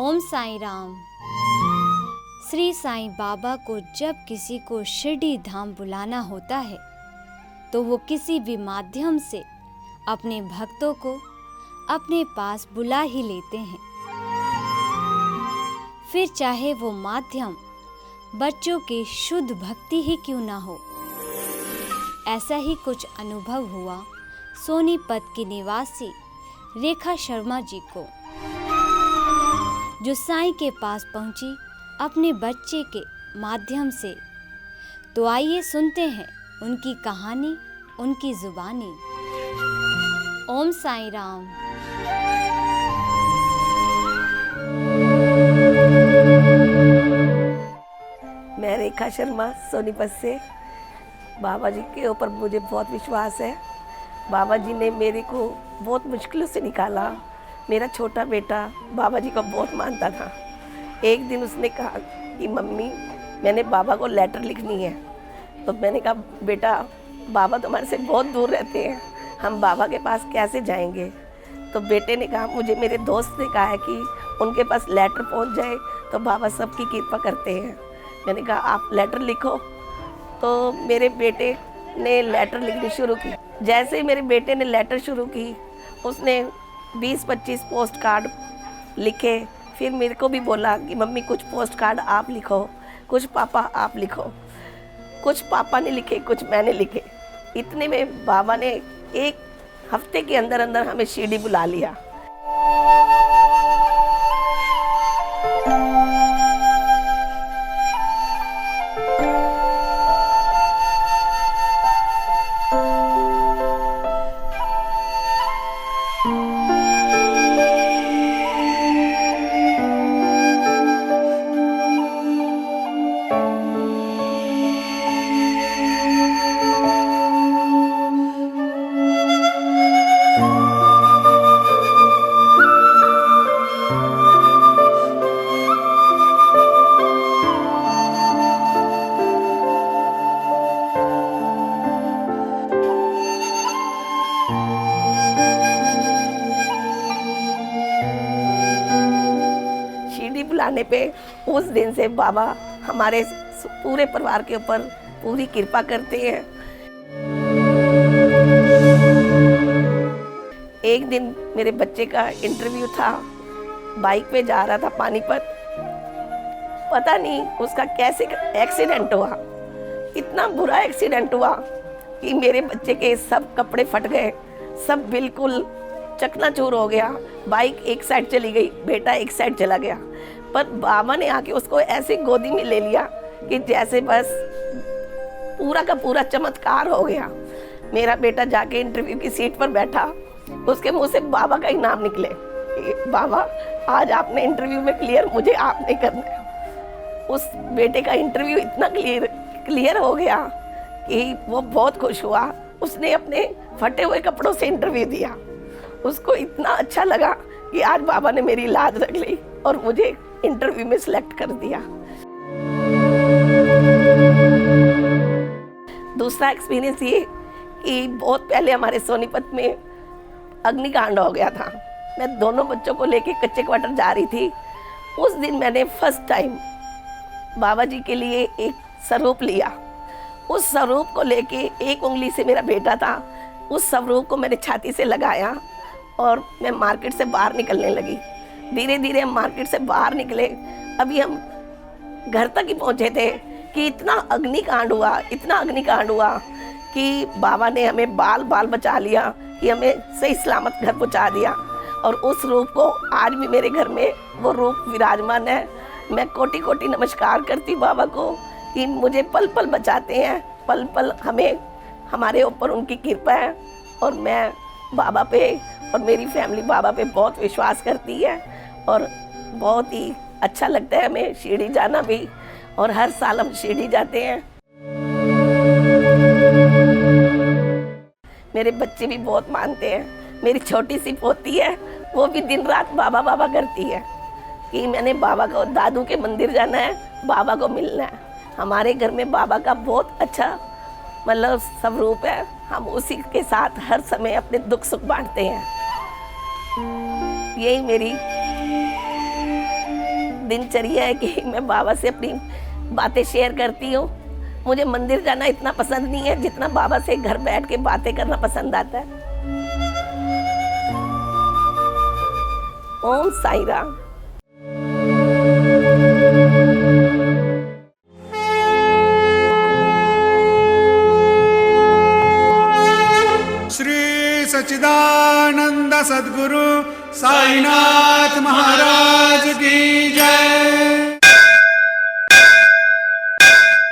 ओम साईं राम। श्री साईं बाबा को जब किसी को शिरडी धाम बुलाना होता है तो वो किसी भी माध्यम से अपने भक्तों को अपने पास बुला ही लेते हैं, फिर चाहे वो माध्यम बच्चों की शुद्ध भक्ति ही क्यों ना हो। ऐसा ही कुछ अनुभव हुआ सोनीपत की निवासी रेखा शर्मा जी को, जो साईं के पास पहुंची अपने बच्चे के माध्यम से। तो आइए सुनते हैं उनकी कहानी, उनकी जुबानी। ओम साईं राम। मैं रेखा शर्मा सोनीपत से। बाबा जी के ऊपर मुझे बहुत विश्वास है। बाबा जी ने मेरे को बहुत मुश्किलों से निकाला। मेरा छोटा बेटा बाबा जी को बहुत मानता था। एक दिन उसने कहा कि मम्मी मैंने बाबा को लेटर लिखनी है। तो मैंने कहा बेटा बाबा तुम्हारे से बहुत दूर रहते हैं, हम बाबा के पास कैसे जाएंगे। तो बेटे ने कहा मुझे मेरे दोस्त ने कहा है कि उनके पास लेटर पहुंच जाए तो बाबा सबकी कृपा करते हैं। मैंने कहा आप लेटर लिखो। तो मेरे बेटे ने लेटर लिखनी शुरू की। जैसे ही मेरे बेटे ने लेटर शुरू की, उसने 20-25 पोस्ट कार्ड लिखे। फिर मेरे को भी बोला कि मम्मी कुछ पोस्ट कार्ड आप लिखो, कुछ पापा आप लिखो। कुछ पापा ने लिखे, कुछ मैंने लिखे। इतने में बाबा ने एक हफ्ते के अंदर अंदर हमें शिरडी बुला लिया। बुलाने पे उस दिन से बाबा हमारे पूरे परिवार के ऊपर पूरी कृपा करते हैं। एक दिन मेरे बच्चे का इंटरव्यू था, बाइक पे जा रहा था पानीपत। पता नहीं उसका कैसे एक्सीडेंट हुआ। इतना बुरा एक्सीडेंट हुआ कि मेरे बच्चे के सब कपड़े फट गए, सब बिल्कुल चकनाचूर हो गया। बाइक एक साइड चली गई, बेटा एक साइड चला गया। पर बाबा ने आके उसको ऐसे गोदी में ले लिया कि जैसे बस पूरा का पूरा चमत्कार हो गया। मेरा बेटा जाके इंटरव्यू की सीट पर बैठा, उसके मुंह से बाबा का ही नाम निकले, बाबा आज आपने इंटरव्यू में क्लियर, मुझे आपने करना है। उस बेटे का इंटरव्यू इतना क्लियर हो गया कि वो बहुत खुश हुआ। उसने अपने फटे हुए कपड़ों से इंटरव्यू दिया। उसको इतना अच्छा लगा कि आज बाबा ने मेरी लाज रख ली और मुझे इंटरव्यू में सिलेक्ट कर दिया। दूसरा एक्सपीरियंस ये कि बहुत पहले हमारे सोनीपत में अग्निकांड हो गया था। मैं दोनों बच्चों को लेके कच्चे क्वार्टर जा रही थी। उस दिन मैंने फर्स्ट टाइम बाबा जी के लिए एक स्वरूप लिया। उस स्वरूप को लेके एक उंगली से मेरा बेटा था, उस स्वरूप को मैंने छाती से लगाया और मैं मार्केट से बाहर निकलने लगी। धीरे धीरे हम मार्केट से बाहर निकले। अभी हम घर तक ही पहुंचे थे कि इतना अग्निकांड हुआ, इतना अग्निकांड हुआ कि बाबा ने हमें बाल बाल बचा लिया, कि हमें सही सलामत घर पहुंचा दिया। और उस रूप को आज भी मेरे घर में वो रूप विराजमान है। मैं कोटि कोटि नमस्कार करती बाबा को कि मुझे पल पल बचाते हैं, पल पल हमें हमारे ऊपर उनकी कृपा है। और मैं बाबा पे और मेरी फैमिली बाबा पे बहुत विश्वास करती है और बहुत ही अच्छा लगता है हमें शिरडी जाना भी। और हर साल हम शिरडी जाते हैं। मेरे बच्चे भी बहुत मानते हैं। मेरी छोटी सी पोती है, वो भी दिन रात बाबा बाबा करती है कि मैंने बाबा को, दादू के मंदिर जाना है, बाबा को मिलना है। हमारे घर में बाबा का बहुत अच्छा मतलब स्वरूप है। हम उसी के साथ हर समय अपने दुख सुख बांटते हैं। यही मेरी दिनचर्या है कि मैं बाबा से अपनी बातें शेयर करती हूँ। मुझे मंदिर जाना इतना पसंद नहीं है जितना बाबा से घर बैठ के बातें करना पसंद आता है। ओम साईं राम। श्री सच्चिदानंद सद्गुरु साईनाथ महाराज की जय।